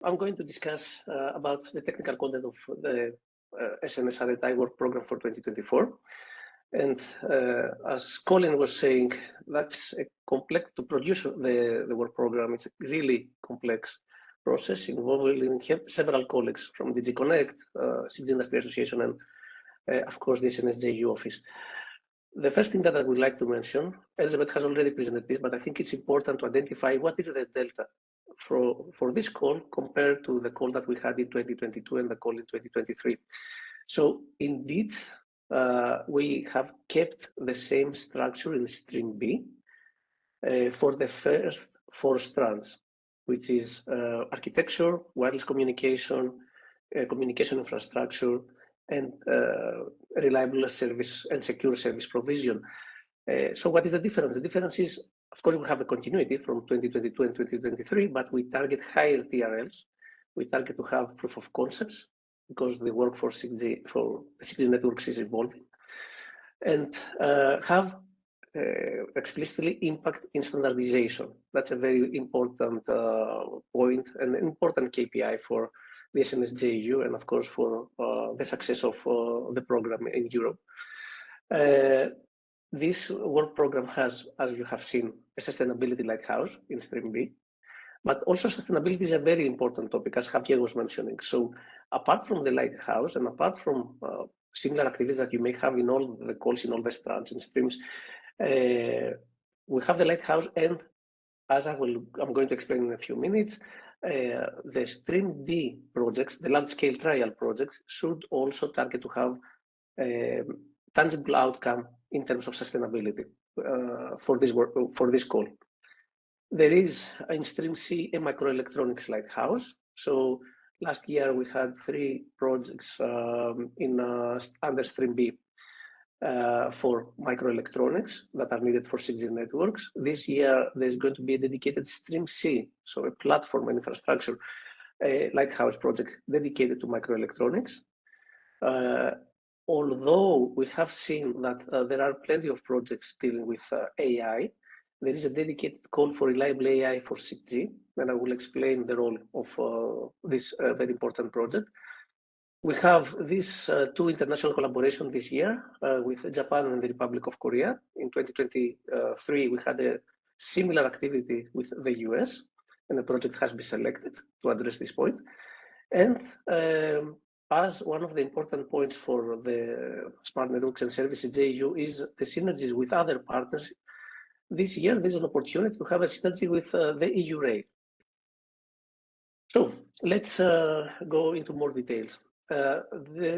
I'm going to discuss about the technical content of the SNS RTI work program for 2024. And as Colin was saying, that's a complex to produce the work program. It's a really complex process involving several colleagues from DG Connect, 6G Industry Association, and of course the SNS office. The first thing that I would like to mention, Elizabeth has already presented this, but I think it's important to identify what is the delta for this call compared to the call that we had in 2022 and the call in 2023. So indeed, we have kept the same structure in stream B for the first 4 strands, which is architecture, wireless communication, communication infrastructure, and reliable service and secure service provision. So what is the difference? The difference is, of course, we have a continuity from 2022 and 2023, but we target higher TRLs. We target to have proof of concepts because the work for 6G networks is evolving, and have explicitly impact in standardization. That's a very important point and an important KPI for the SNS and of course for the success of the program in Europe. This work program has, as you have seen, a sustainability lighthouse in stream B, but also sustainability is a very important topic, as Javier was mentioning. So apart from the lighthouse and apart from similar activities that you may have in all the calls, in all the strands and streams, we have the lighthouse, and as I'm going to explain in a few minutes, the stream D projects, the large-scale trial projects, should also target to have a tangible outcome in terms of sustainability for this work, for this call. There is in stream C a microelectronics lighthouse. So last year we had 3 projects under stream B for microelectronics that are needed for 6G networks. This year there's going to be a dedicated stream C, so a platform and infrastructure lighthouse project dedicated to microelectronics. Although we have seen that there are plenty of projects dealing with AI, there is a dedicated call for reliable AI for 6G, and I will explain the role of this very important project. We have these 2 international collaborations this year with Japan and the Republic of Korea. In 2023, we had a similar activity with the US, and the project has been selected to address this point. And as one of the important points for the Smart Networks and Services JU is the synergies with other partners. This year, there's an opportunity to have a synergy with the EU-RoK. So let's go into more details.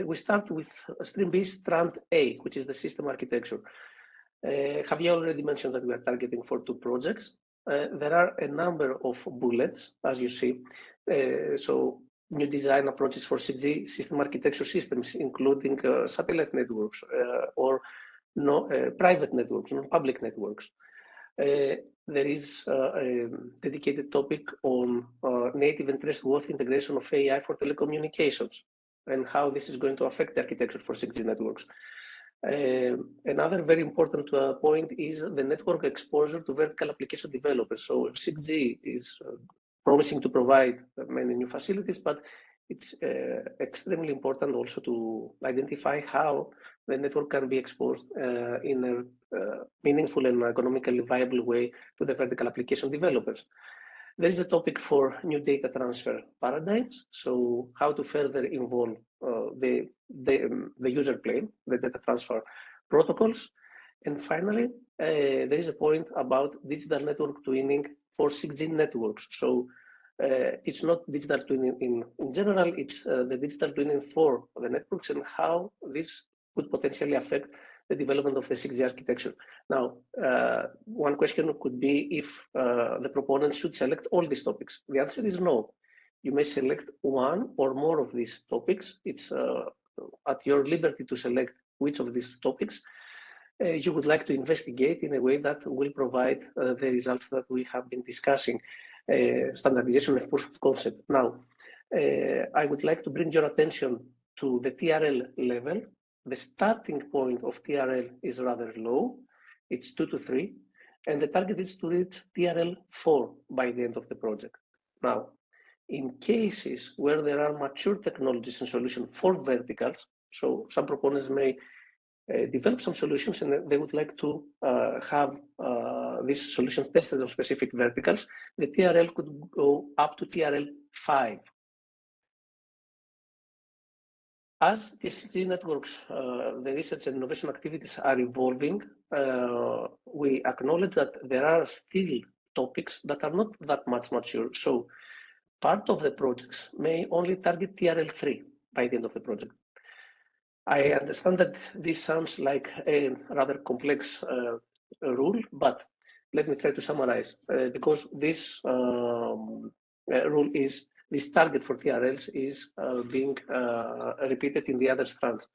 We start with stream B, strand A, which is the system architecture. Javier already mentioned that we are targeting for 2 projects. There are a number of bullets, as you see. So new design approaches for 6G system architecture systems, including satellite networks or private networks, non-public networks. There is a dedicated topic on native and trustworthy integration of AI for telecommunications and how this is going to affect the architecture for 6G networks. Another very important point is the network exposure to vertical application developers. So 6G is promising to provide many new facilities, but it's extremely important also to identify how the network can be exposed in a meaningful and economically viable way to the vertical application developers. There is a topic for new data transfer paradigms, so how to further involve the user plane, the data transfer protocols. And finally, there is a point about digital network twinning for 6G networks. So it's not digital twinning in general, it's the digital twinning for the networks and how this could potentially affect the development of the 6G architecture. Now, one question could be if the proponent should select all these topics. The answer is no. You may select one or more of these topics. It's at your liberty to select which of these topics you would like to investigate in a way that will provide the results that we have been discussing, standardization and proof of concept. Now, I would like to bring your attention to the TRL level. The starting point of TRL is rather low. It's 2 to 3, and the target is to reach TRL 4 by the end of the project. Now, In cases where there are mature technologies and solutions for verticals, so some proponents may develop some solutions and they would like to have these solutions tested on specific verticals, the TRL could go up to TRL 5. As the 6G networks, the research and innovation activities are evolving, we acknowledge that there are still topics that are not that much mature. So part of the projects may only target TRL 3 by the end of the project. I understand that this sounds like a rather complex rule, but let me try to summarize, because this rule is, this target for TRLs is being repeated in the other strands.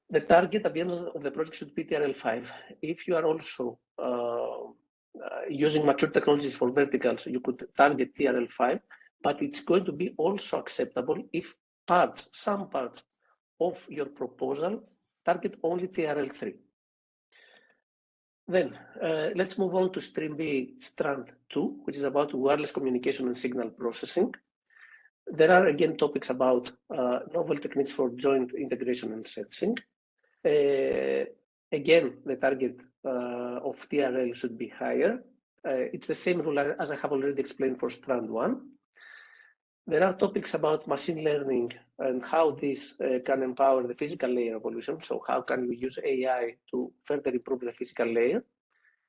The target at the end of the project should be TRL 5. If you are also using mature technologies for verticals, you could target TRL 5, but it's going to be also acceptable if parts, some parts of your proposal target only TRL 3. Then let's move on to stream B, strand 2, which is about wireless communication and signal processing. There are again topics about novel techniques for joint integration and sensing. Again, the target of TRL should be higher. It's the same rule as I have already explained for strand 1. There are topics about machine learning and how this can empower the physical layer evolution. So how can we use AI to further improve the physical layer?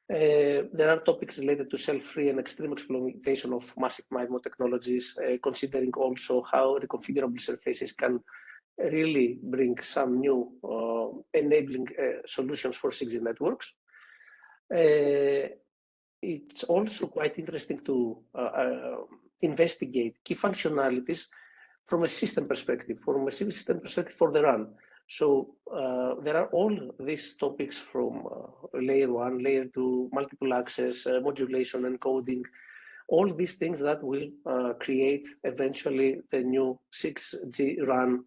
There are topics related to self-free and extreme exploitation of massive MIMO technologies, considering also how reconfigurable surfaces can really bring some new enabling solutions for 6G networks. It's also quite interesting to investigate key functionalities from a system perspective, for the RAN. So there are all these topics from layer 1, layer 2, multiple access, modulation, encoding, all these things that will create eventually the new 6G RAN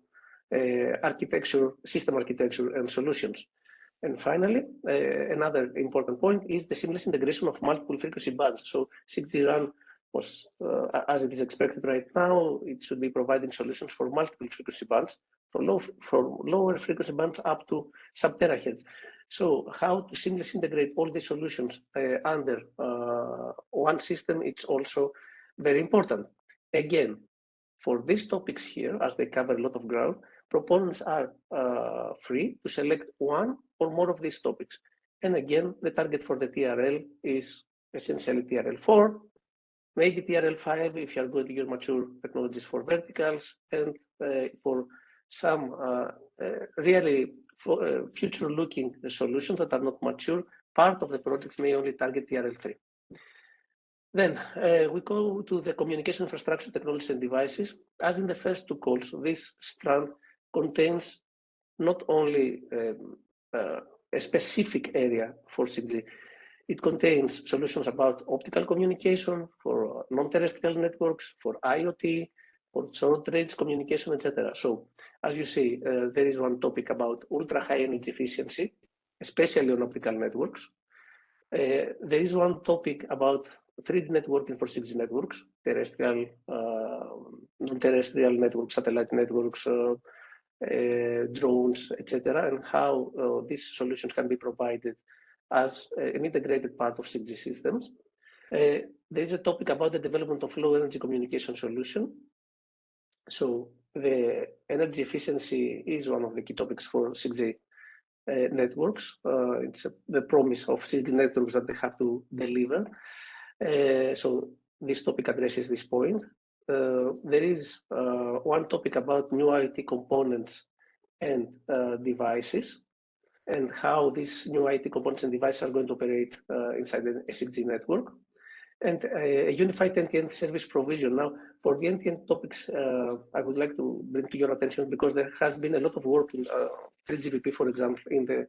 architecture, system architecture and solutions. And finally, another important point is the seamless integration of multiple frequency bands. So 6G RAN was, as it is expected right now, it should be providing solutions for multiple frequency bands, for lower frequency bands up to sub-terahertz. So how to seamlessly integrate all these solutions under one system, it's also very important. Again, for these topics here, as they cover a lot of ground, proponents are free to select one or more of these topics. And again, the target for the TRL is essentially TRL 4, maybe TRL 5 if you are going to use mature technologies for verticals, and for some really future-looking solutions that are not mature, part of the projects may only target TRL 3. Then we go to the communication infrastructure technologies and devices. As in the first two calls, this strand contains not only a specific area for 6G, it contains solutions about optical communication for non-terrestrial networks, for IoT, for short-range communication, etc. So, as you see, there is one topic about ultra-high energy efficiency, especially on optical networks. There is one topic about 3D networking for 6G networks, terrestrial, non-terrestrial networks, satellite networks, drones, etc., and how these solutions can be provided as an integrated part of 6G systems. There is a topic about the development of low energy communication solution. So the energy efficiency is one of the key topics for 6G networks. It's the promise of 6G networks that they have to deliver. So this topic addresses this point. There is one topic about new IoT components and devices, and how these new IT components and devices are going to operate inside a 6G network, and a unified end-to-end service provision. Now, for the end-to-end topics, I would like to bring to your attention, because there has been a lot of work in 3GPP, for example, in the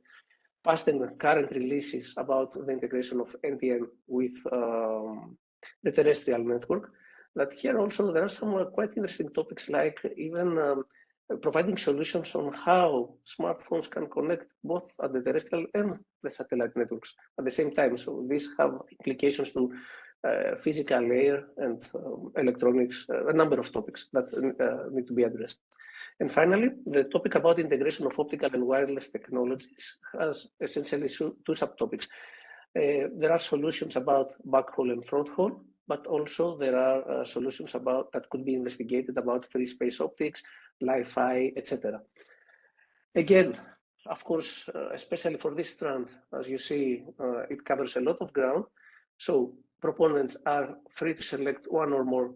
past and current releases about the integration of end-to-end with the terrestrial network. But here also there are some quite interesting topics, like even providing solutions on how smartphones can connect both at the terrestrial and the satellite networks at the same time. So these have implications to physical layer, and electronics, a number of topics that need to be addressed. And finally, the topic about integration of optical and wireless technologies has essentially two subtopics. There are solutions about backhaul and fronthaul, but also there are solutions about that could be investigated about free space optics, Li-Fi, etc. Again, of course, especially for this strand, as you see, it covers a lot of ground. So proponents are free to select one or more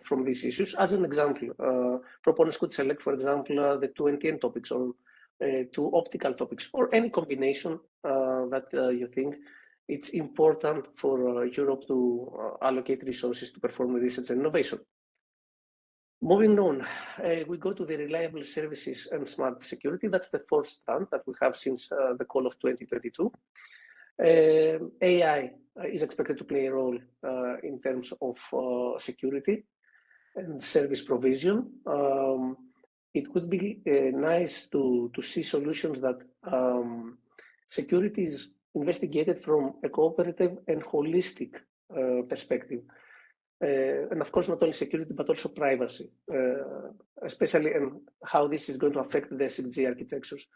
from these issues. As an example, proponents could select, for example, the two NTN topics or two optical topics, or any combination that you think it's important for Europe to allocate resources to perform research and innovation. Moving on, we go to the reliable services and smart security. That's the fourth strand that we have since the call of 2022. AI is expected to play a role in terms of security and service provision. It would be nice to see solutions that security is investigated from a cooperative and holistic perspective. And of course, not only security, but also privacy, especially in how this is going to affect the 6G architectures.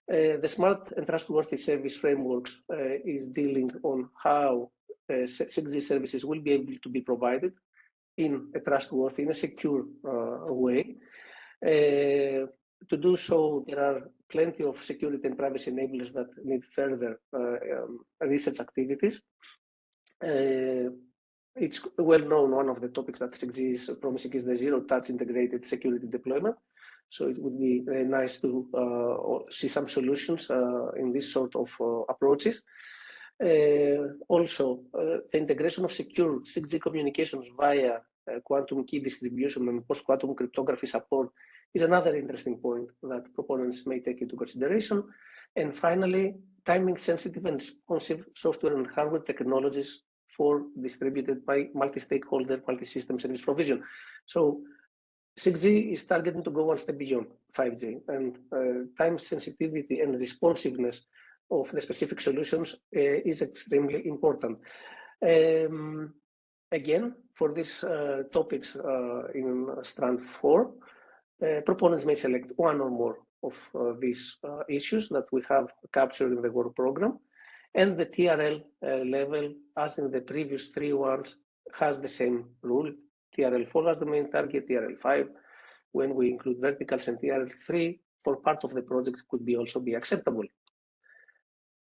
The smart and trustworthy service frameworks is dealing on how 6G services will be able to be provided in a trustworthy, in a secure way. To do so, there are plenty of security and privacy enablers that need further research activities. It's well known, one of the topics that 6G is promising is the zero-touch integrated security deployment. So it would be nice to see some solutions in this sort of approaches. Also, the integration of secure 6G communications via quantum key distribution and post-quantum cryptography support is another interesting point that proponents may take into consideration. And finally, timing-sensitive and responsive software and hardware technologies for distributed by multi-stakeholder, multi-system service provision. So 6G is targeting to go one step beyond 5G, and time sensitivity and responsiveness of the specific solutions is extremely important. Again, for these topics in strand 4, proponents may select one or more of these issues that we have captured in the work program. And the TRL level, as in the previous 3 ones, has the same rule. TRL4 as the main target, TRL5, when we include verticals, and TRL3 for part of the project could be also be acceptable.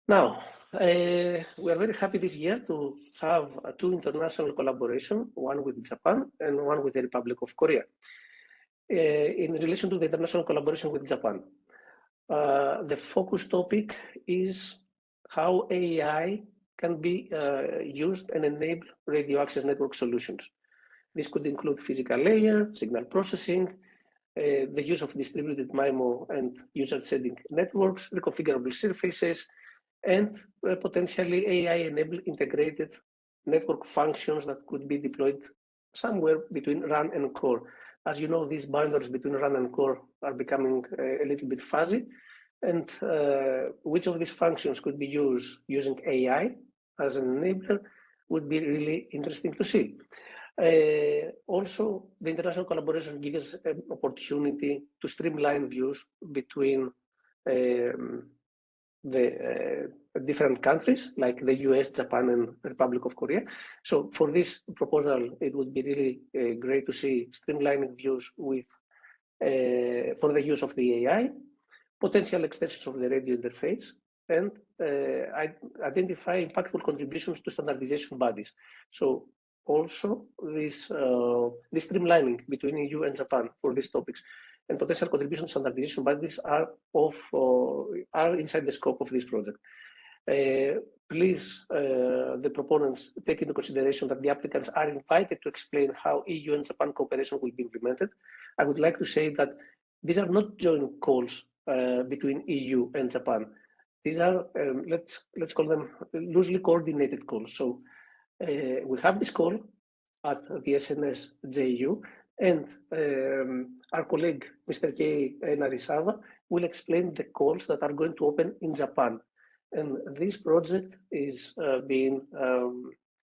Now, we are very happy this year to have 2 international collaborations, one with Japan and one with the Republic of Korea. In relation to the international collaboration with Japan, the focus topic is how AI can be used and enable radio access network solutions. This could include physical layer, signal processing, the use of distributed MIMO and user-setting networks, reconfigurable surfaces, and potentially AI-enabled integrated network functions that could be deployed somewhere between RAN and core. As you know, these boundaries between RAN and core are becoming a little bit fuzzy, and which of these functions could be used using AI as an enabler would be really interesting to see. Also, the international collaboration gives us an opportunity to streamline views between the different countries like the US, Japan, and Republic of Korea. So for this proposal, it would be really great to see streamlining views with for the use of the AI, potential extensions of the radio interface, and identify impactful contributions to standardization bodies. So also this streamlining between EU and Japan for these topics and potential contributions to standardization bodies are inside the scope of this project. Please, the proponents take into consideration that the applicants are invited to explain how EU and Japan cooperation will be implemented. I would like to say that these are not joint calls between EU and Japan. These are, let's call them loosely coordinated calls. So we have this call at the SNS JU, and our colleague, Mr. K. NARISAWA, will explain the calls that are going to open in Japan. And this project is being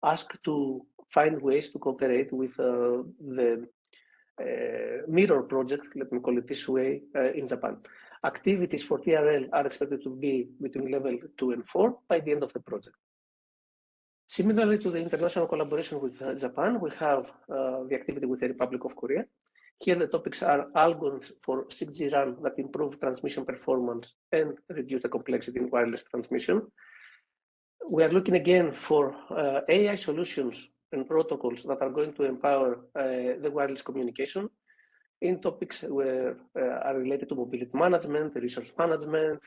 asked to find ways to cooperate with the mirror project, let me call it this way, in Japan. Activities for TRL are expected to be between level 2 and 4 by the end of the project. Similarly to the international collaboration with Japan, we have the activity with the Republic of Korea. Here the topics are algorithms for 6G RAN that improve transmission performance and reduce the complexity in wireless transmission. We are looking again for AI solutions and protocols that are going to empower the wireless communication in topics where are related to mobility management, resource management,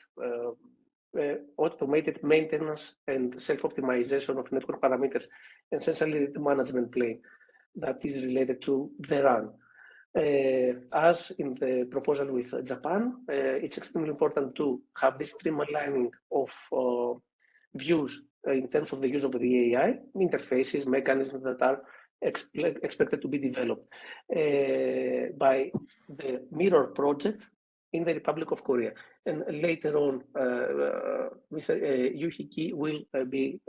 automated maintenance, and self-optimization of network parameters, essentially the management plane that is related to the RAN. As in the proposal with Japan, it's extremely important to have this streamlining of views in terms of the use of the AI interfaces, mechanisms that are expected to be developed by the mirror project in the Republic of Korea. And later on, Mr. Juhee will be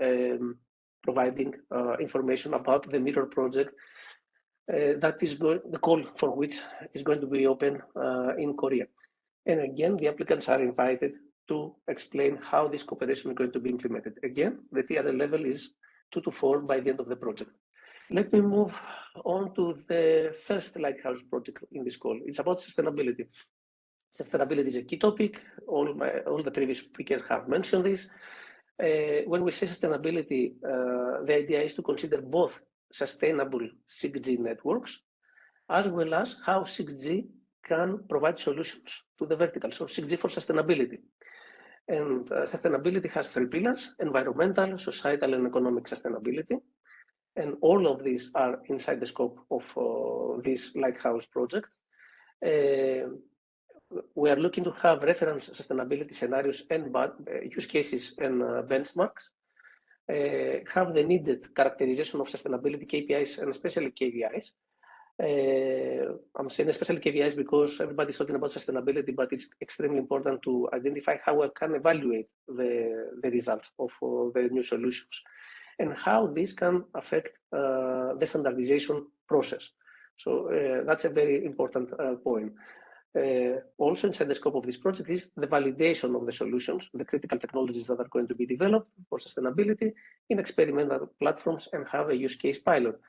providing information about the mirror project that is the call for which is going to be open in Korea. And again, the applicants are invited to explain how this cooperation is going to be implemented. Again, the TRL level is 2 to 4 by the end of the project. Let me move on to the first Lighthouse project in this call. It's about sustainability. Sustainability is a key topic. All the previous speakers have mentioned this. When we say sustainability, the idea is to consider both sustainable 6G networks, as well as how 6G can provide solutions to the vertical. So 6G for sustainability. And sustainability has 3 pillars: environmental, societal, and economic sustainability. And all of these are inside the scope of this Lighthouse project. We are looking to have reference sustainability scenarios and use cases and benchmarks, have the needed characterization of sustainability KPIs and especially KVIs. I'm saying especially KVIs because everybody's talking about sustainability, but it's extremely important to identify how I can evaluate the results of the new solutions and how this can affect the standardization process. So that's a very important point. Also inside the scope of this project is the validation of the solutions, the critical technologies that are going to be developed for sustainability in experimental platforms and have a use case pilot.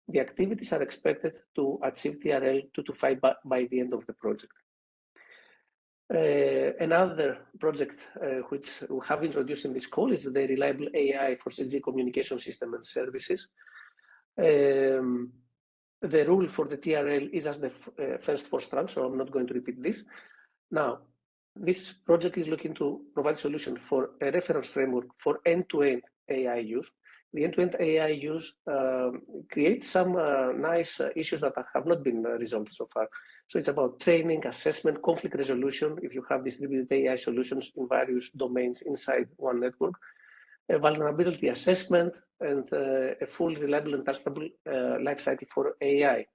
The activities are expected to achieve TRL 2 to 5 by the end of the project. Another project which we have introduced in this call is the Reliable AI for 6G communication system and services. The rule for the TRL is as the first 4 strands, so I'm not going to repeat this. Now, this project is looking to provide solutions for a reference framework for end-to-end AI use. The end-to-end AI use creates some nice issues that have not been resolved so far. So it's about training, assessment, conflict resolution, if you have distributed AI solutions in various domains inside one network, a vulnerability assessment, and a full, reliable, and trustable lifecycle for AI.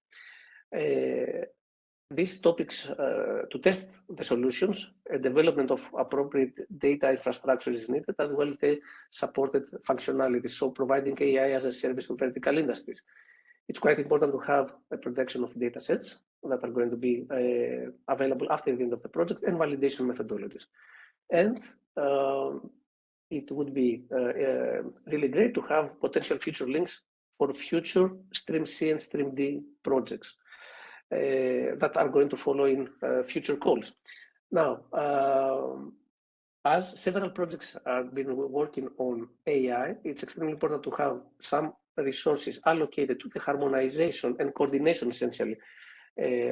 These topics to test the solutions, a development of appropriate data infrastructure is needed, as well as the supported functionalities, so providing AI as a service to vertical industries. It's quite important to have a protection of data sets that are going to be available after the end of the project and validation methodologies. And it would be really great to have potential future links for future Stream C and Stream D projects that are going to follow in future calls. Now, as several projects have been working on AI, it's extremely important to have some resources allocated to the harmonization and coordination, essentially,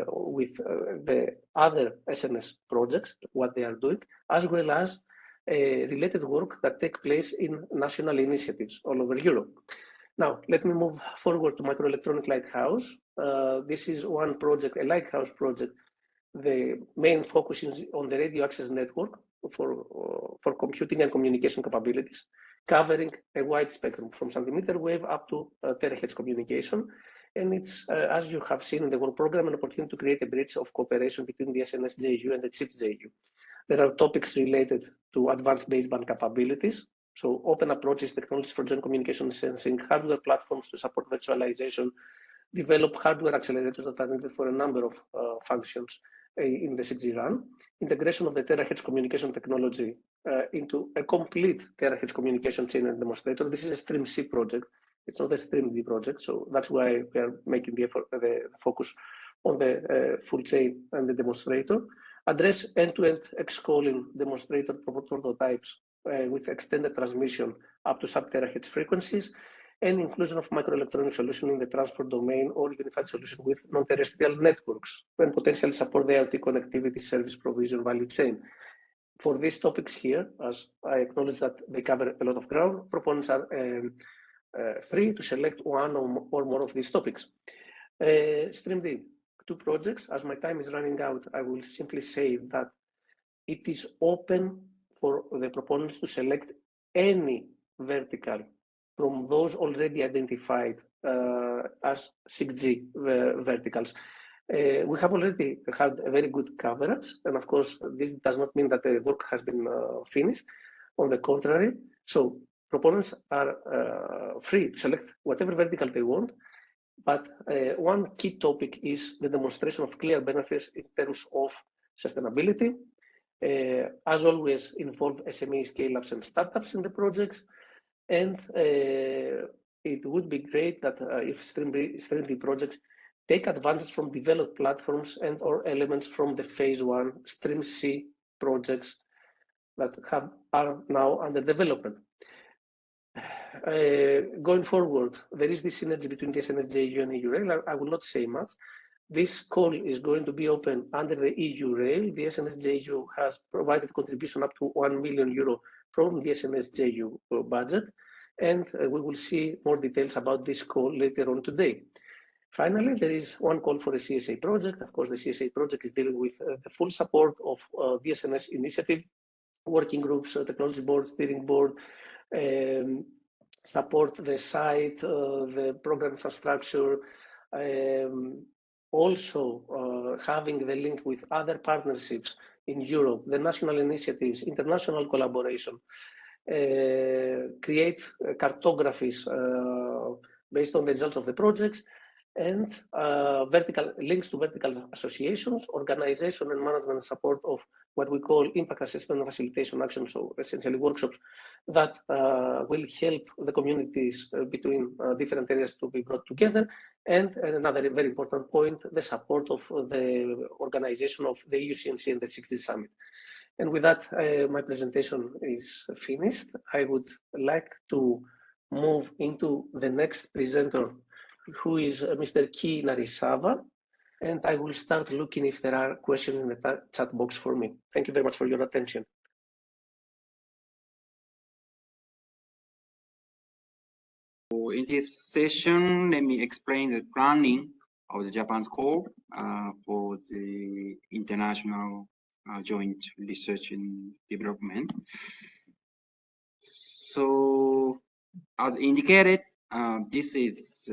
with the other SNS projects, what they are doing, as well as related work that takes place in national initiatives all over Europe. Now, let me move forward to Microelectronic Lighthouse. This is one project, a Lighthouse project. The main focus is on the radio access network for computing and communication capabilities, covering a wide spectrum from centimeter wave up to terahertz communication. And it's, as you have seen in the work program, an opportunity to create a bridge of cooperation between the SNS JU and the CHIPS JU. There are topics related to advanced baseband capabilities, So open approaches, technologies for joint communication and sensing, hardware platforms to support virtualization, develop hardware accelerators that are needed for a number of functions in the 6G RAN, integration of the terahertz communication technology into a complete terahertz communication chain and demonstrator. This is a Stream C project. It's not a Stream D project, so that's why we are making the effort, the focus on the full chain and the demonstrator. Address end-to-end X-calling demonstrator prototypes with extended transmission up to sub-terahertz frequencies, and inclusion of microelectronic solution in the transport domain or unified solution with non-terrestrial networks, and potentially support the IoT connectivity service provision value chain. For these topics here, as I acknowledge that they cover a lot of ground, proponents are free to select one or more of these topics. Stream D, 2 projects. As my time is running out, I will simply say that it is open for the proponents to select any vertical from those already identified as 6G verticals. We have already had a very good coverage, and of course, this does not mean that the work has been finished. On the contrary, so proponents are free to select whatever vertical they want, but one key topic is the demonstration of clear benefits in terms of sustainability. As always, involve SME scale-ups and startups in the projects, and it would be great that if Stream D projects take advantage from developed platforms and or elements from the phase 1 Stream C projects that are now under development. Going forward, there is this synergy between the SNS JU and EU-RoK. I will not say much. This call is going to be open under the EU-RoK. The SNS JU has provided contribution up to €1 million from the SNS JU budget, and we will see more details about this call later on today. Finally, there is one call for a CSA project. Of course, the CSA project is dealing with the full support of the SNS initiative, working groups, technology board, steering board, support the site, the program infrastructure, also having the link with other partnerships in Europe, the national initiatives, international collaboration, create cartographies based on the results of the projects, and vertical links to vertical associations, organization and management support of what we call impact assessment and facilitation actions, so essentially workshops that will help the communities between different areas to be brought together. And another very important point, the support of the organization of the EU-CNC and the 6G Summit. And with that, my presentation is finished. I would like to move into the next presenter, who is Mr. Juhee NARISAWA, and I will start looking if there are questions in the chat box for me. Thank you very much for your attention. In this session, let me explain the planning of the Japan's call for the international joint research and development. So, as indicated, this is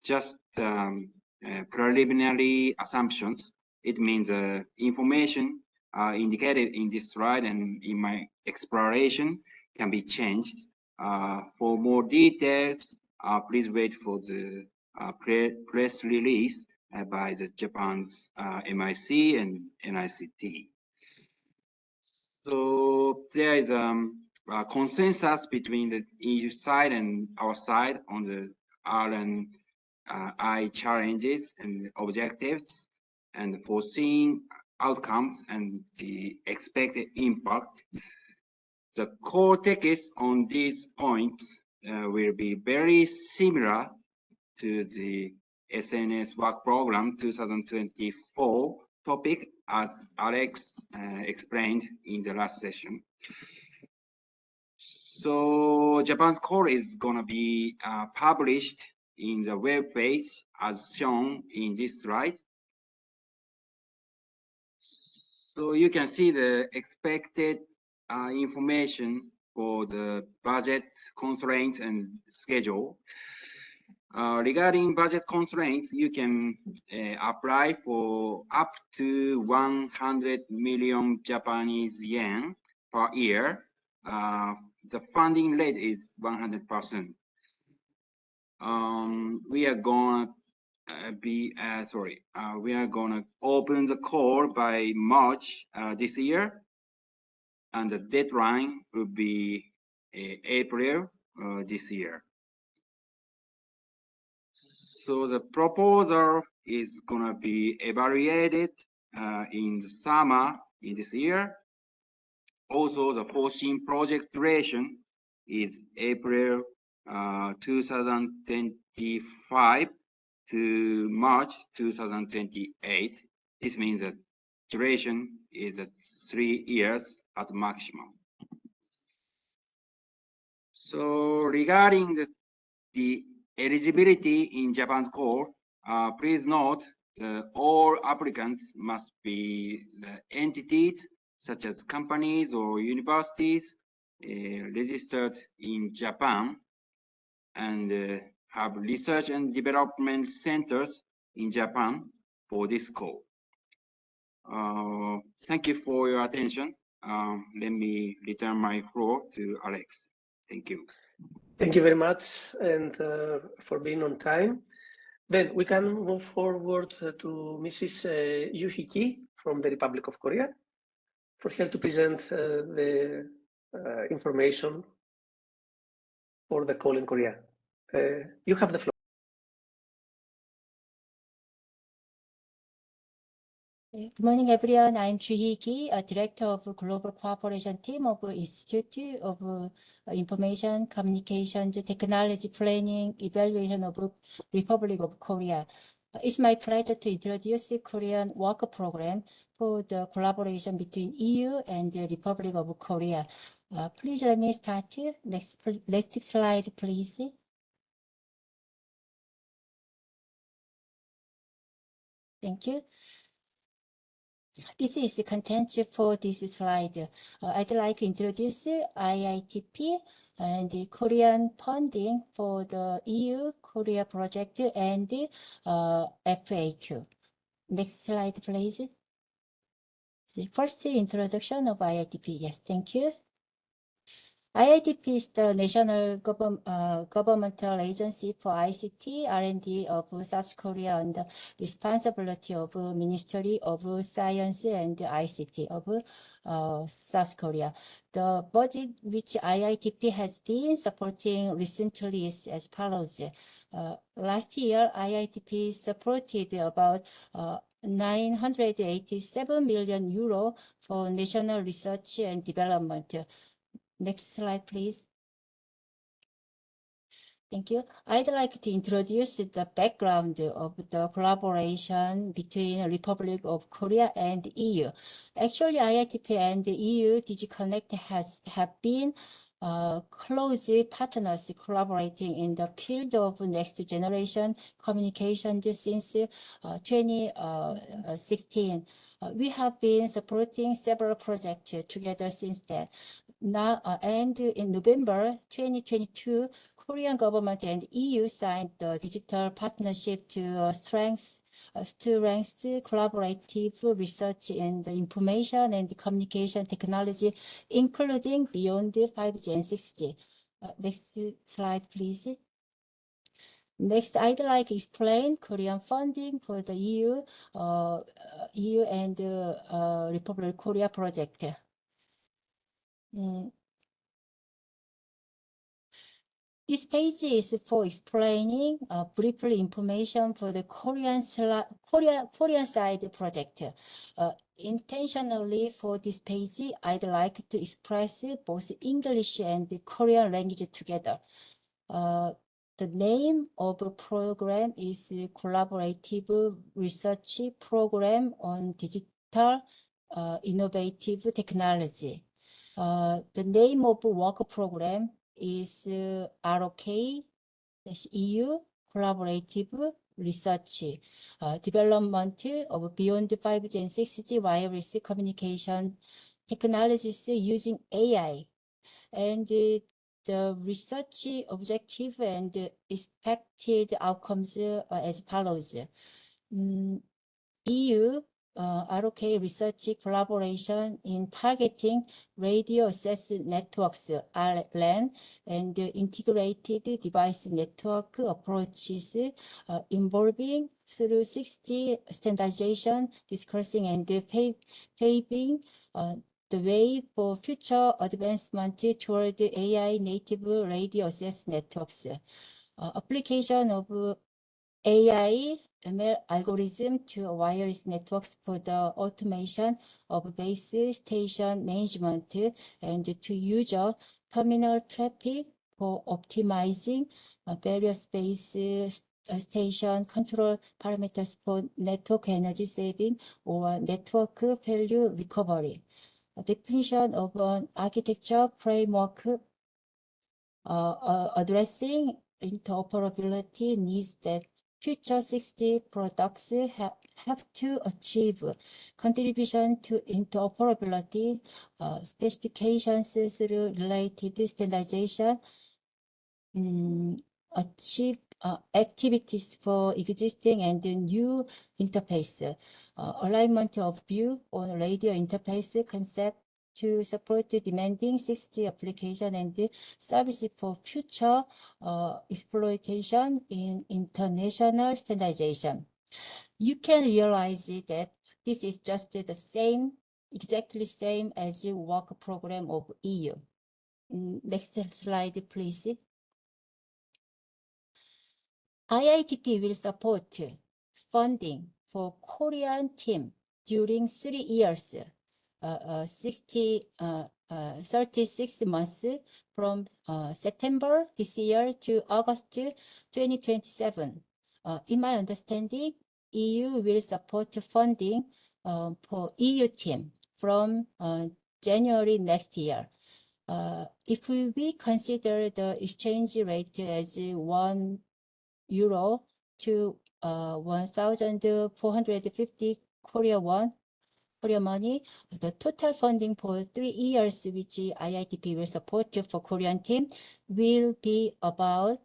just preliminary assumptions. It means information indicated in this slide and in my exploration can be changed. For more details, please wait for the press release by the Japan's MIC and NICT. So there is a consensus between the EU side and our side on the R&I challenges and objectives and foreseeing outcomes and the expected impact. The core text on these points will be very similar to the SNS work program 2024 topic, as Alex explained in the last session. So Japan's call is going to be published in the web page as shown in this slide. So you can see the expected information for the budget constraints and schedule. Regarding budget constraints, you can apply for up to 100 million Japanese yen per year the funding rate is 100%. We are gonna we are gonna open the call by March this year, and the deadline will be April this year. So the proposal is gonna be evaluated in the summer in this year. Also, the foreseen project duration is April 2025 to March 2028. This means that duration is at 3 years at maximum. So regarding the eligibility in Japan's core, please note that all applicants must be the entities such as companies or universities registered in Japan and have research and development centers in Japan for this call. Thank you for your attention. Let me return my floor to Alex. Thank you. Thank you very much, and for being on time. Then we can move forward to Mrs. Juhee from the Republic of Korea for her to present the information for the call in Korea. You have the floor. Good morning, everyone. I'm Juhee, Director of Global Cooperation Team of Institute of Information Communications Technology Planning Evaluation of Republic of Korea. It's my pleasure to introduce the Korean work program for the collaboration between EU and the Republic of Korea. Please let me start. Next slide, please. Thank you. This is the content for this slide. I'd like to introduce IITP and the Korean funding for the EU-Korea project and FAQ. Next slide, please. The first introduction of IITP. Yes, thank you. IITP is the national governmental agency for ICT R&D of South Korea under responsibility of Ministry of Science and ICT of South Korea. The budget which IITP has been supporting recently is as follows. Last year, IITP supported about 987 million euro for national research and development. Next slide, please. Thank you. I'd like to introduce the background of the collaboration between the Republic of Korea and the EU. Actually, IITP and the EU DigiConnect have been close partners collaborating in the field of next generation communications since 2016. We have been supporting several projects together since then. Now, and in November 2022, Korean government and EU signed the digital partnership to strengthen collaborative research in the information and communication technology, including beyond 5G and 6G. Next slide, please. Next, I'd like to explain Korean funding for the EU and Republic of Korea project. This page is for explaining briefly information for the Korean side project. Intentionally for this page, I'd like to express both English and Korean language together. The name of the program is Collaborative Research Program on Digital Innovative Technology. The name of the work program is RoK EU Collaborative Research Development of Beyond 5G and 6G wireless communication technologies using AI. And the research objective and expected outcomes as follows. EU RoK research collaboration in targeting radio access networks, RLAN, and integrated device network approaches involving through 60 standardization, discussing and paving the way for future advancement toward AI native radio access networks. Application of AI ML algorithm to wireless networks for the automation of base station management and to user terminal traffic for optimizing various base station control parameters for network energy saving or network value recovery. A definition of an architecture framework addressing interoperability needs that future 60 products have to achieve contribution to interoperability specifications through related standardization, achieve activities for existing and new interface, alignment of view on radio interface concept to support the demanding 60 application and services for future exploitation in international standardization. You can realize that this is just the same, exactly same as the work program of EU. Next slide, please. IITP will support funding for Korean team during 3 years, 36 months from September this year to August 2027. In my understanding, EU will support funding for EU team from January next year. If we consider the exchange rate as €1 to 1,450 Korea money, the total funding for 3 years which IITP will support for Korean team will be about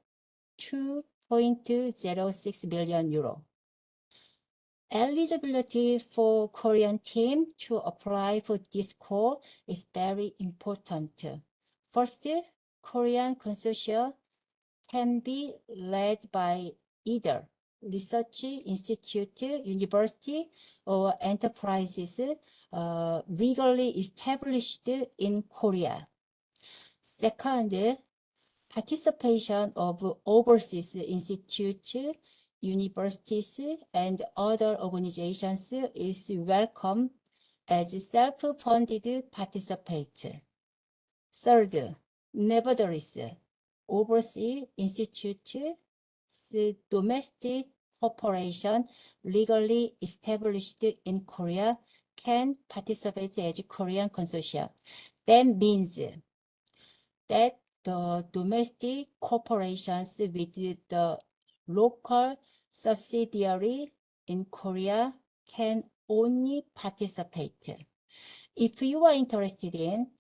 €2.06 billion. Eligibility for Korean team to apply for this call is very important. First, Korean consortia can be led by either research institute, university, or enterprises legally established in Korea. Second, participation of overseas institutes, universities, and other organizations is welcome as self-funded participate. Third, nevertheless, overseas institutes, domestic corporation legally established in Korea can participate as Korean consortia. That means that the domestic corporations with the local subsidiary in Korea can only participate. If you are interested in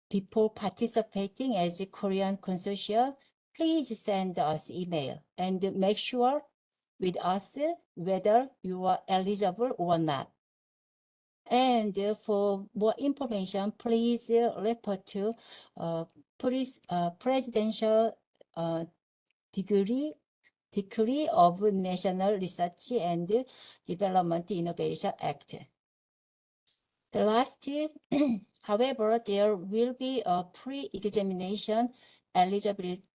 people participating as a Korean consortia, please send us email and make sure with us whether you are eligible or not. And for more information, please refer to Presidential Decree of National Research and Development Innovation Act. The last, however, there will be a pre-examination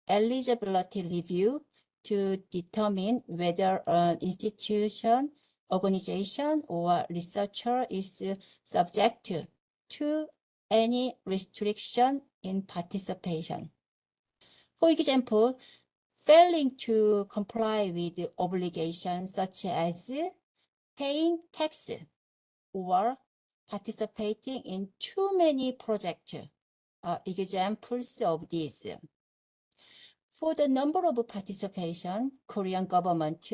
eligibility review to determine whether an institution, organization, or researcher is subject to any restriction in participation. For example, failing to comply with obligations such as paying tax or participating in too many projects are examples of this. For the number of participation, Korean government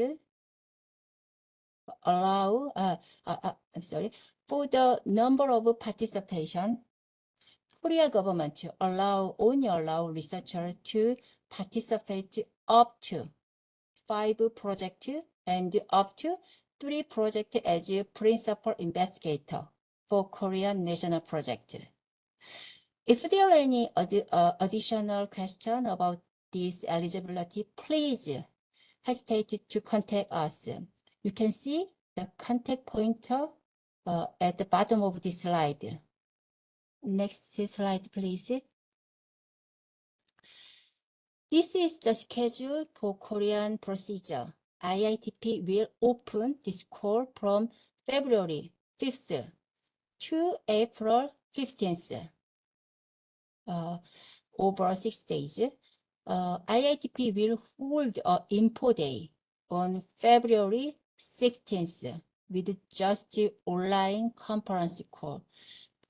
for the number of participation, Korea government only allow researchers to participate up to 5 projects and up to 3 projects as a principal investigator for Korean national project. If there are any additional questions about this eligibility, please hesitate to contact us. You can see the contact pointer at the bottom of this slide. Next slide, please. This is the schedule for Korean procedure. IITP will open this call from February 5th to April 15th, over 6 days. IITP will hold an info day on February 16th with just online conference call.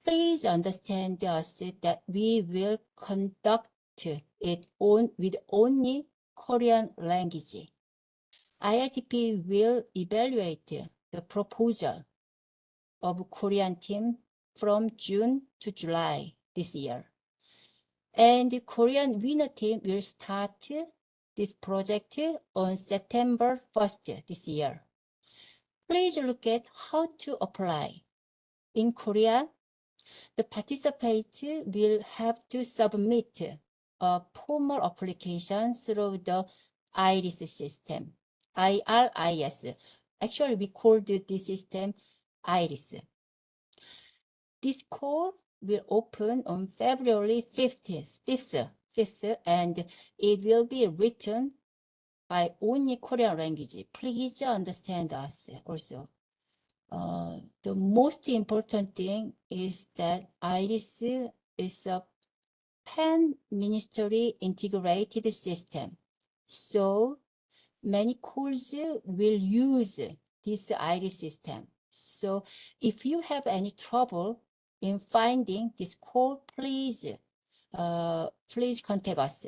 Please understand us that we will conduct it with only Korean language. IITP will evaluate the proposal of Korean team from June to July this year. And the Korean winner team will start this project on September 1st this year. Please look at how to apply. In Korea, the participants will have to submit a formal application through the IRIS system, IRIS. Actually, we called this system IRIS. This call will open on February 5th, and it will be written by only Korean language. Please understand us also. The most important thing is that IRIS is a pan-ministry integrated system. So many calls will use this IRIS system. So if you have any trouble in finding this call, please contact us.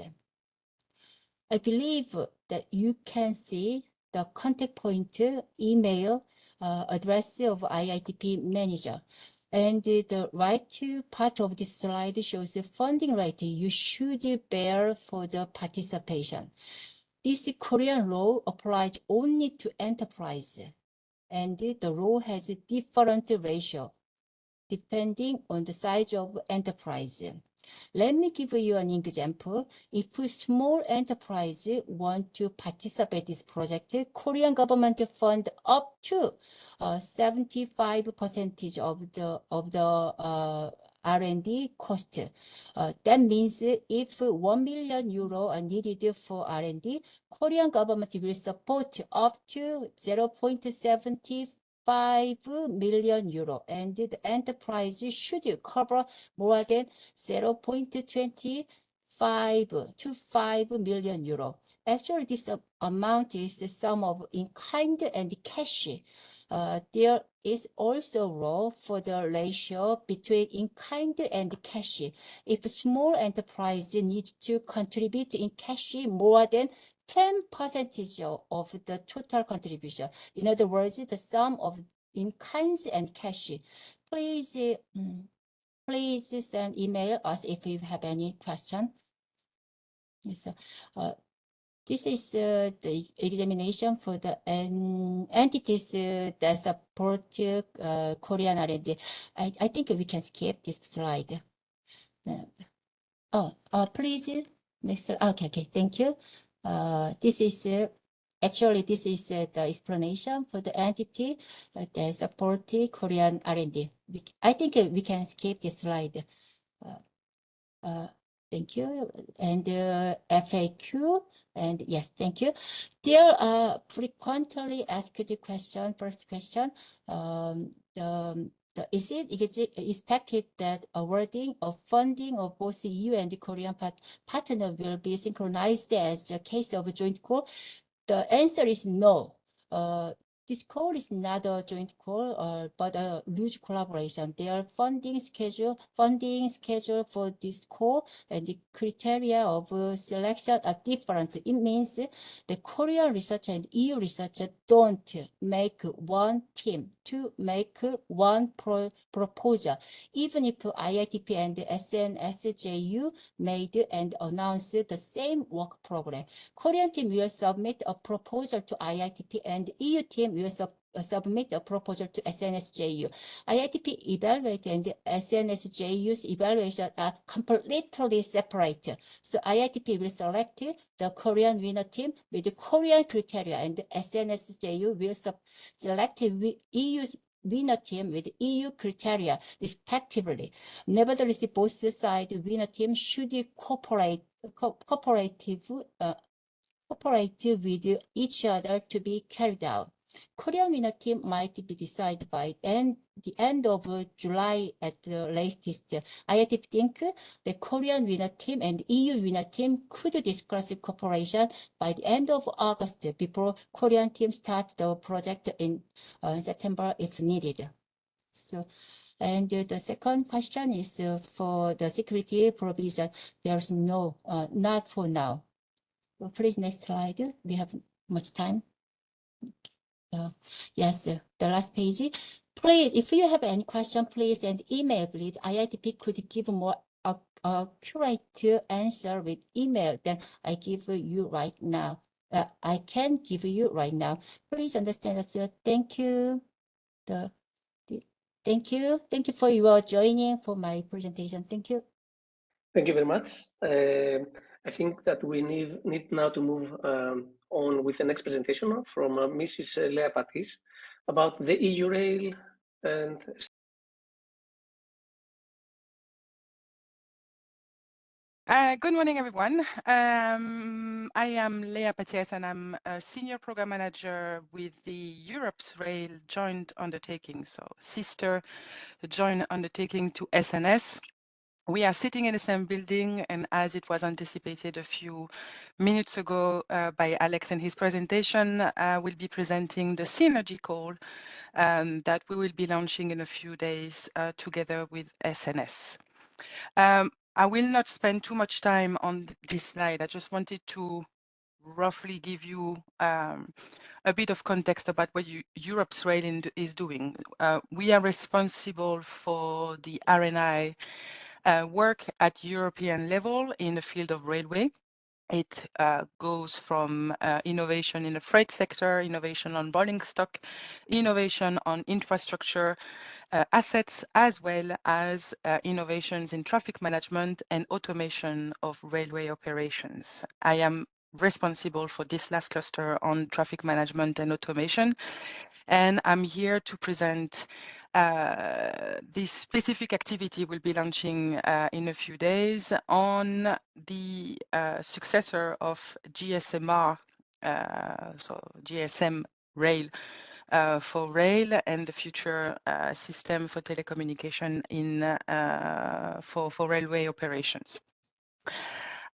I believe that you can see the contact point email address of IITP manager. And the right part of this slide shows the funding rate you should bear for the participation. This Korean law applies only to enterprise, and the law has a different ratio depending on the size of enterprise. Let me give you an example. If a small enterprise want to participate in this project, Korean government fund up to 75% of the R&D cost. That means if 1 million euro are needed for R&D, Korean government will support up to 0.75 million euro, and the enterprise should cover more than 0.25 to 5 million euro. Actually, this amount is the sum of in-kind and cash. There is also a rule for the ratio between in-kind and cash. If a small enterprise needs to contribute in cash more than 10% of the total contribution. In other words, the sum of in-kinds and cash. Please send email us if you have any question. So, this is the examination for the entities that support Korean R&D. I think we can skip this slide. Please, next. Okay, thank you. This is actually the explanation for the entity that support Korean R&D. I think we can skip this slide. Thank you. And FAQ, and yes, thank you. There are frequently asked question. First question, is it expected that awarding of funding of both EU and the Korean partner will be synchronized as a case of a joint call? The answer is no. This call is not a joint call, but a loose collaboration. Their funding schedule for this call and the criteria of selection are different. It means the Korean researcher and EU researcher don't make one team to make one proposal. Even if IITP and SNS made and announced the same work program, Korean team will submit a proposal to IITP and EU team will submit a proposal to SNSJU. IITP evaluate and SNSJU's evaluation are completely separate. So IITP will select the Korean winner team with the Korean criteria, and SNSJU will select EU's winner team with EU criteria, respectively. Nevertheless, both sides winner team should cooperate with each other to be carried out. Korean winner team might be decided by the end of July at the latest. IITP think the Korean winner team and EU winner team could discuss cooperation by the end of August before Korean team start the project in September if needed. So, and the second question is for the security provision. There's no, not for now. Please, next slide. We have much time. Yes, the last page. Please, if you have any question, please send email. Please, IITP could give more accurate answer with email than I give you right now. I can give you right now. Please understand that. Thank you. Thank you for your joining for my presentation. Thank you. Thank you very much. I think that we need now to move on with the next presentation from Mrs. Lea Paties about the EU rail and good morning, everyone. I am Lea Paties, and I'm a senior program manager with the Europe's Rail joint undertaking, so sister joint undertaking to SNS. We are sitting in the same building, and as it was anticipated a few minutes ago by Alex in his presentation, we'll be presenting the synergy call that we will be launching in a few days together with SNS. I will not spend too much time on this slide. I just wanted to roughly give you a bit of context about what Europe's Rail is doing. We are responsible for the R&I work at European level in the field of railway. It goes from innovation in the freight sector, innovation on rolling stock, innovation on infrastructure assets, as well as innovations in traffic management and automation of railway operations. I am responsible for this last cluster on traffic management and automation, and I'm here to present this specific activity we'll be launching in a few days on the successor of GSMR, so GSM Rail for rail, and the future system for telecommunication for railway operations.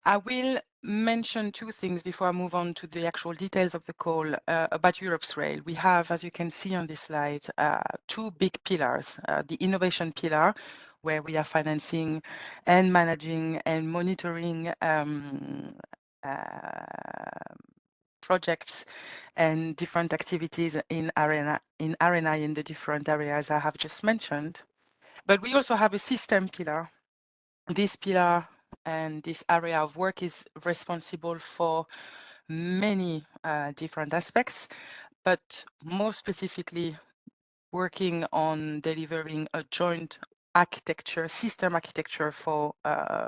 I will mention two things before I move on to the actual details of the call about Europe's Rail. We have, as you can see on this slide, two big pillars. The innovation pillar, where we are financing and managing and monitoring projects and different activities in R&I in the different areas I have just mentioned. But we also have a system pillar. This pillar and this area of work is responsible for many different aspects, but more specifically working on delivering a joint architecture, system architecture for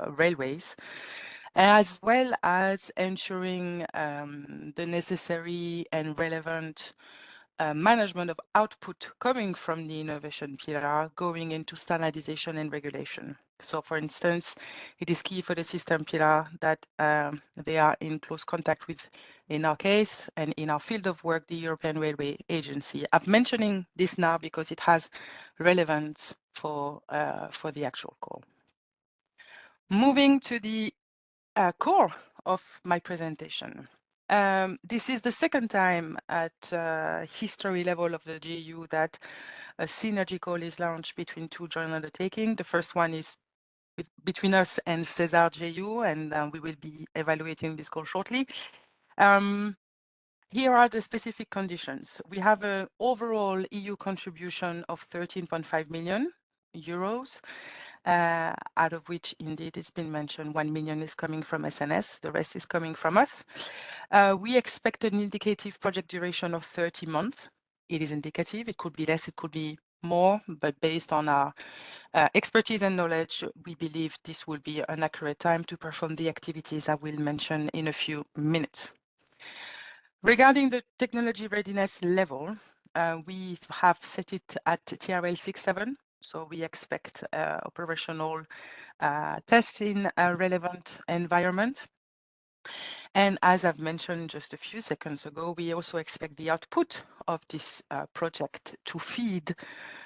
railways, as well as ensuring the necessary and relevant management of output coming from the innovation pillar, going into standardization and regulation. So, for instance, it is key for the system pillar that they are in close contact with, in our case, and in our field of work, the European Railway Agency. I'm mentioning this now because it has relevance for the actual call. Moving to the core of my presentation. This is the second time at history level of the GU that a synergy call is launched between two joint undertakings. The first one is between us and Cesar GU, and we will be evaluating this call shortly. Here are the specific conditions. We have an overall EU contribution of 13.5 million euros. Out of which, indeed, it's been mentioned, 1 million is coming from SNS, the rest is coming from us. We expect an indicative project duration of 30 months. it is indicative. It could be less, it could be more, but based on our expertise and knowledge, we believe this will be an accurate time to perform the activities I will mention in a few minutes. Regarding the technology readiness level, we have set it at TRL 6.7, so we expect operational tests in a relevant environment. And as I've mentioned just a few seconds ago, we also expect the output of this project to feed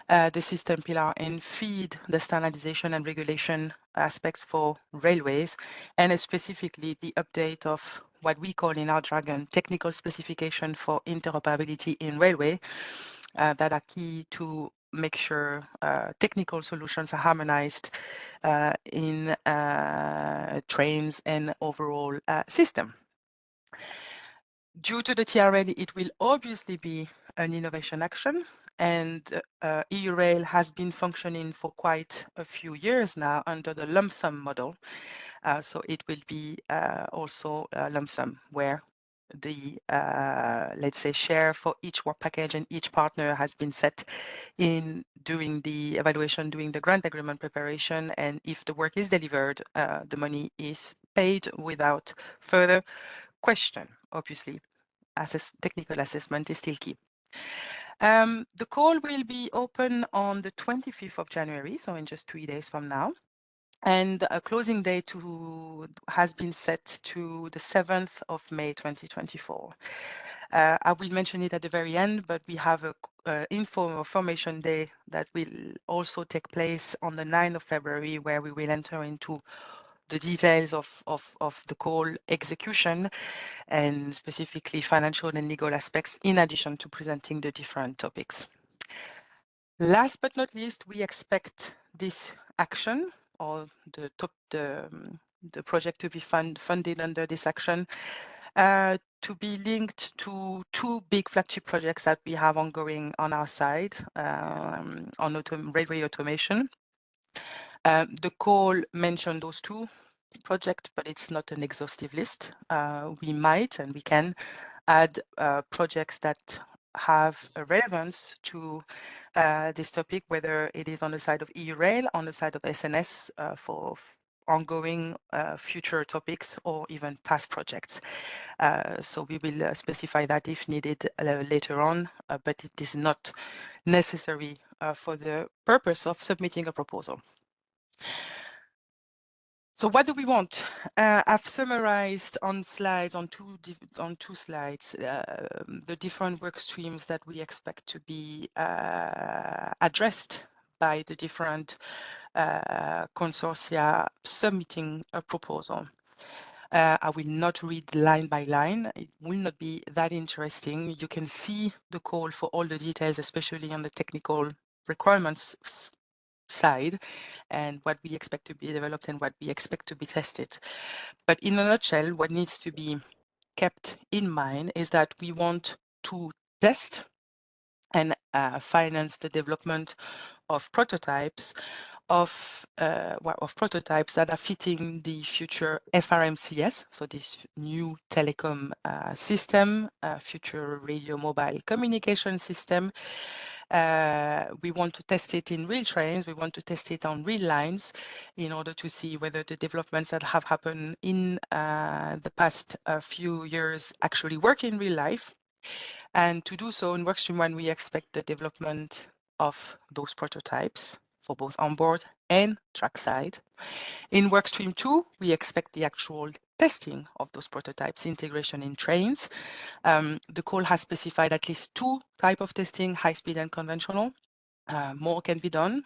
the system pillar and feed the standardization and regulation aspects for railways, and specifically the update of what we call in our jargon technical specification for interoperability in railway that are key to make sure technical solutions are harmonized in trains and overall system. Due to the TRL, it will obviously be an innovation action, and EU-Rail has been functioning for quite a few years now under the lump sum model. So it will be also a lump sum where the, let's say, share for each work package and each partner has been set in during the evaluation, during the grant agreement preparation. And if the work is delivered, the money is paid without further question. Obviously, technical assessment is still key. The call will be open on the 25th of January, so in just 3 days from now. And a closing date has been set to the 7th of May 2024. I will mention it at the very end, but we have a informal formation day that will also take place on the 9th of February, where we will enter into the details of the call execution and specifically financial and legal aspects, in addition to presenting the different topics. Last but not least, we expect this action or the project to be funded under this action to be linked to two big flagship projects that we have ongoing on our side on railway automation. The call mentioned those two projects, but it's not an exhaustive list. We might and we can add projects that have a relevance to this topic, whether it is on the side of EU-Rail, on the side of SNS for ongoing future topics or even past projects. So we will specify that if needed later on, but it is not necessary for the purpose of submitting a proposal. So what do we want? I've summarized on two slides the different work streams that we expect to be addressed by the different consortia submitting a proposal. I will not read line by line. It will not be that interesting. You can see the call for all the details, especially on the technical requirements side and what we expect to be developed and what we expect to be tested. But in a nutshell, what needs to be kept in mind is that we want to test and finance the development of prototypes prototypes that are fitting the future FRMCS, so this new telecom system, future radio mobile communication system. We want to test it in real trains. We want to test it on real lines in order to see whether the developments that have happened in the past few years actually work in real life. And to do so in workstream 1, we expect the development of those prototypes for both onboard and trackside. In workstream 2, we expect the actual testing of those prototypes, integration in trains. The call has specified at least 2 types of testing, high-speed and conventional. More can be done,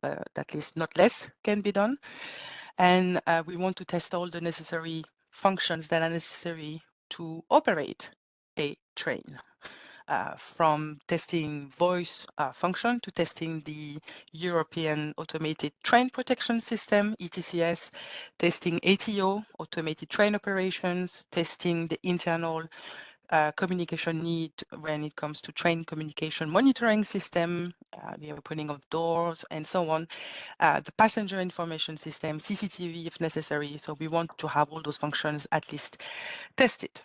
but at least not less can be done. And we want to test all the necessary functions that are necessary to operate a train. From testing voice function to testing the European Automated Train Protection System, ETCS, testing ATO, Automated Train Operations, testing the internal communication need when it comes to train communication monitoring system, the opening of doors and so on, the passenger information system, CCTV if necessary. So we want to have all those functions at least tested.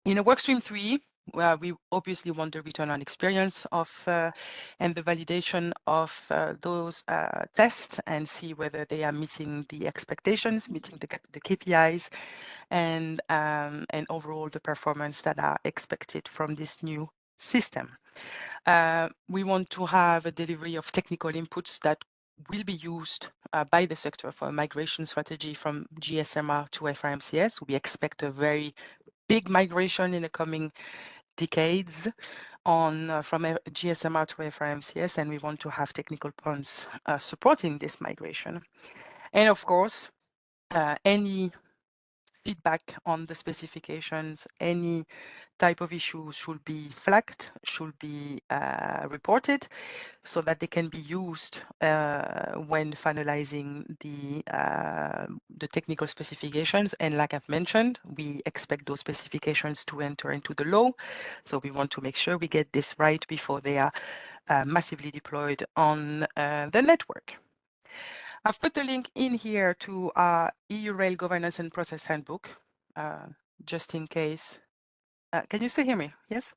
In a workstream 3, We obviously want the return on experience of and the validation of those tests and see whether they are meeting the expectations, meeting the KPIs, and overall the performance that are expected from this new system. We want to have a delivery of technical inputs that will be used by the sector for a migration strategy from GSMR to FRMCS. We expect a very big migration in the coming decades from GSMR to FRMCS, and we want to have technical points supporting this migration. And of course, any feedback on the specifications, any type of issues should be flagged, should be reported, so that they can be used when finalizing the technical specifications. And like I've mentioned, we expect those specifications to enter into the law. So we want to make sure we get this right before they are massively deployed on the network. I've put a link in here to our EU Rail Governance and Process Handbook, just in case. Can you still hear me? Yes?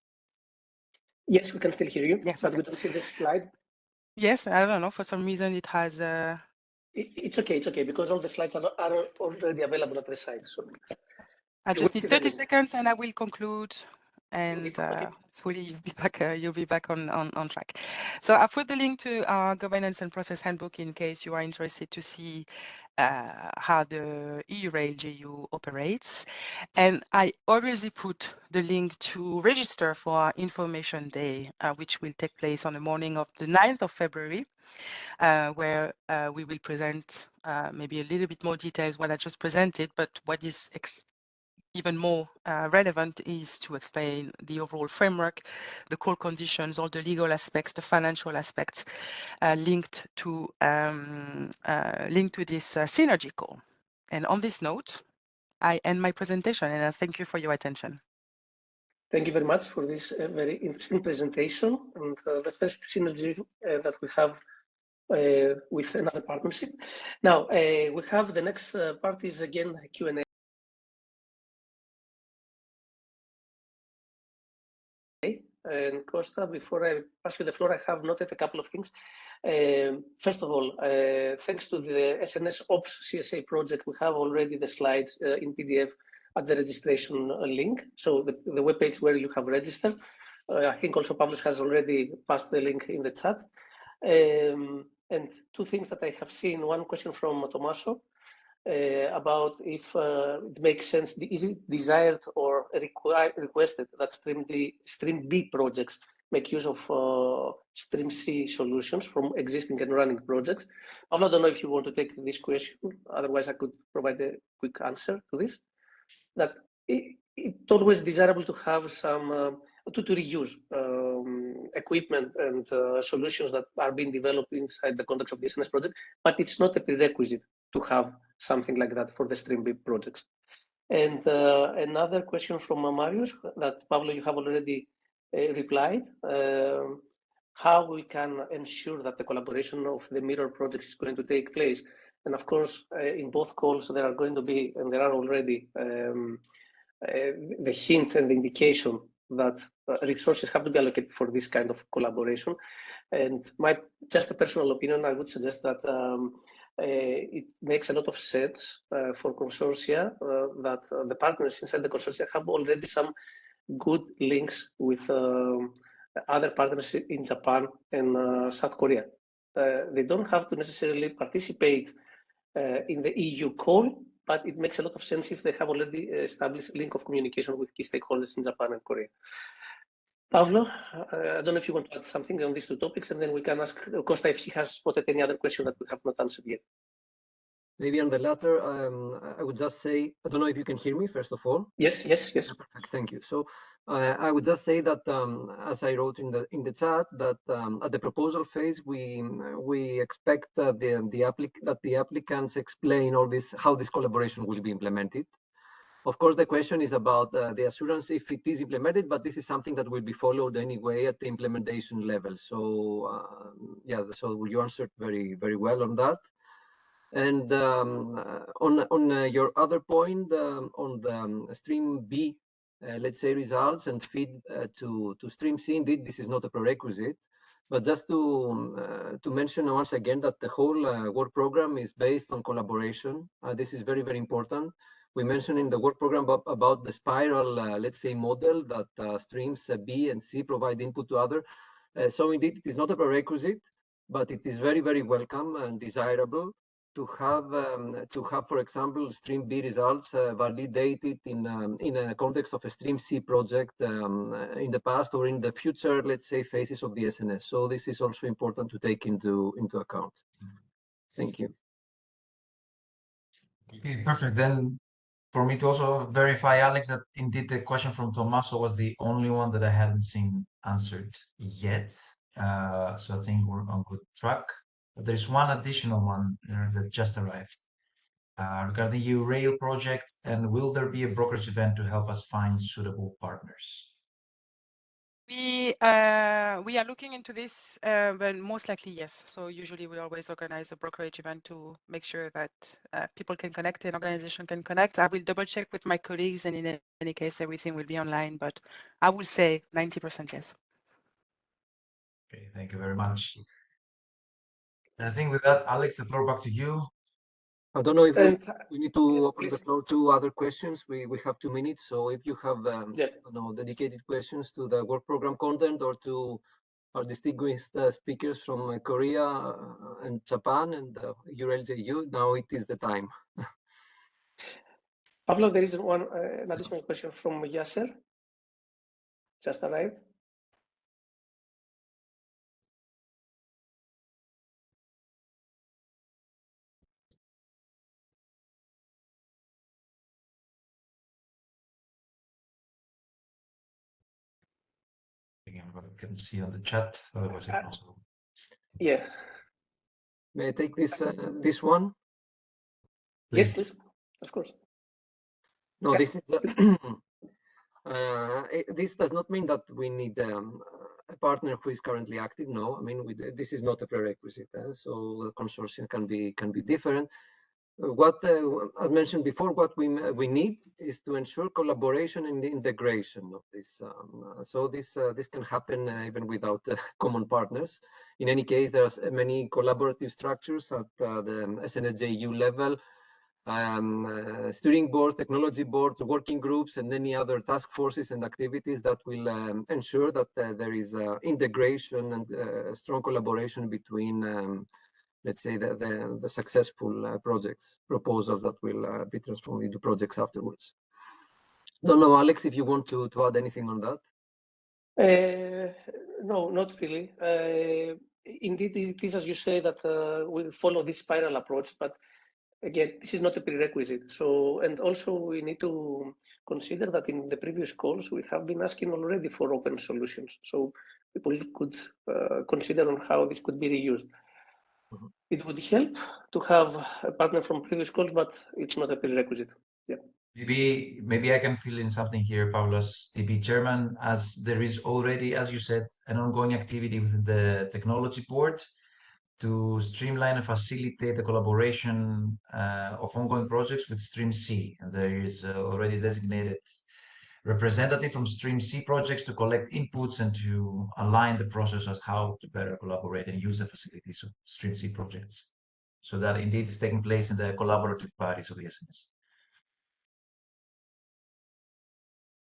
Yes, we can still hear you, yes, but okay. we don't see this slide. Yes, I don't know. For some reason, it has... It's okay, because all the slides are already available at the site. So I just need 30 seconds and I will conclude, and okay. hopefully you'll be back on track. So I've put the link to our Governance and Process Handbook in case you are interested to see how the EU Rail JU operates. And I obviously put the link to register for our Information Day, which will take place on the morning of the 9th of February, where we will present maybe a little bit more details what I just presented, but what is even more relevant is to explain the overall framework, the core conditions, all the legal aspects, the financial aspects linked to this synergy call. And on this note, I end my presentation, and I thank you for your attention. Thank you very much for this very interesting presentation, and the first synergy that we have with another partnership. Now, we have the next part is again Q&A. And Costa, before I pass you the floor, I have noted a couple of things. First of all, thanks to the SNS Ops CSA project, we have already the slides in PDF at the registration link. So the webpage where you have registered. I think also Pavlos has already passed the link in the chat. And two things that I have seen, one question from Tomaso about if it makes sense, is it desired or requested that Stream B projects make use of Stream C solutions from existing and running projects. I don't know if you want to take this question, otherwise I could provide a quick answer to this. That it's always desirable to have some, to reuse equipment and solutions that are being developed inside the context of the SNS project, but it's not a prerequisite to have something like that for the Stream B projects. And another question from Marius that Pablo, you have already replied, how we can ensure that the collaboration of the mirror projects is going to take place. And of course, in both calls, there are going to be, and there are already the hint and the indication that resources have to be allocated for this kind of collaboration. And just a personal opinion, I would suggest that it makes a lot of sense for consortia that the partners inside the consortia have already some good links with other partners in Japan and South Korea. They don't have to necessarily participate in the EU call, but it makes a lot of sense if they have already established a link of communication with key stakeholders in Japan and Korea. Pavlo, I don't know if you want to add something on these two topics, and then we can ask Costa if he has spotted any other question that we have not answered yet. Maybe on the latter, I would just say, I don't know if you can hear me, first of all. Yes. Perfect, thank you. So I would just say that, as I wrote in the chat, that at the proposal phase, we expect that the applicants explain all this, how this collaboration will be implemented. Of course, the question is about the assurance if it is implemented, but this is something that will be followed anyway at the implementation level. So yeah, so you answered very, very well on that. And on your other point, on the Stream B let's say, results and feed to stream C. Indeed, this is not a prerequisite, but just to mention once again that the whole work program is based on collaboration. This is very, very important. We mentioned in the work program about the spiral, let's say, model that streams B and C provide input to other. So indeed, it is not a prerequisite, but it is very, very welcome and desirable to have, for example, stream B results validated in a context of a stream C project in the past or in the future, let's say, phases of the SNS. So this is also important to take into account. Thank you. Okay, perfect. Then for me to also verify, Alex, that indeed the question from Tommaso was the only one that I hadn't seen answered yet. So I think we're on good track. But there's one additional one that just arrived regarding EU-Rail project, and will there be a brokerage event to help us find suitable partners? We are looking into this, but most likely yes. So usually we always organize a brokerage event to make sure that people can connect and organization can connect. I will double check with my colleagues, and in any case, everything will be online. But I will say 90% yes. Okay, thank you very much. And I think with that, Alex, the floor back to you. I don't know if we need to yes, open the please. floor to other questions. We have 2 minutes, so if you have Yeah. dedicated questions to the work program content or to our distinguished speakers from Korea and Japan and EURLJU, now it is the time. Pablo, there is an additional question from Yasser. Just arrived. Again, what I can see on the chat, otherwise I can also. Yeah. May I take this this one? Yes, please. Of course. No, Yeah. this is this does not mean that we need a partner who is currently active. No, I mean this is not a prerequisite. So the consortium can be different. What I mentioned before, what we need is to ensure collaboration and the integration of this. So this can happen even without common partners. In any case, there's many collaborative structures at the SNSJU level, steering boards, technology boards, working groups, and many other task forces and activities that will ensure that there is integration and strong collaboration between let's say the successful projects, proposals that will be transformed into projects afterwards. Don't know, Alex, if you want to add anything on that. No, not really. Indeed, it is as you say that we follow this spiral approach, but again, this is not a prerequisite. So, and also we need to consider that in the previous calls, we have been asking already for open solutions. So people could consider on how this could be reused. Mm-hmm. It would help to have a partner from previous calls, but it's not a prerequisite. Yeah. Maybe I can fill in something here, Pavlos, TP chairman, as there is already, as you said, an ongoing activity within the technology board to streamline and facilitate the collaboration of ongoing projects with Stream C. And there is already designated representative from Stream C projects to collect inputs and to align the process as how to better collaborate and use the facilities of Stream C projects. So that indeed is taking place in the collaborative parties of the SNS.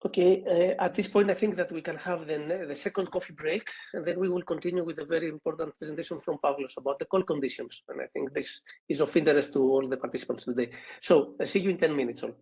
Okay, at this point, I think that we can have the second coffee break, and then we will continue with a very important presentation from Pavlos about the call conditions. And I think this is of interest to all the participants today. So see you in 10 minutes all.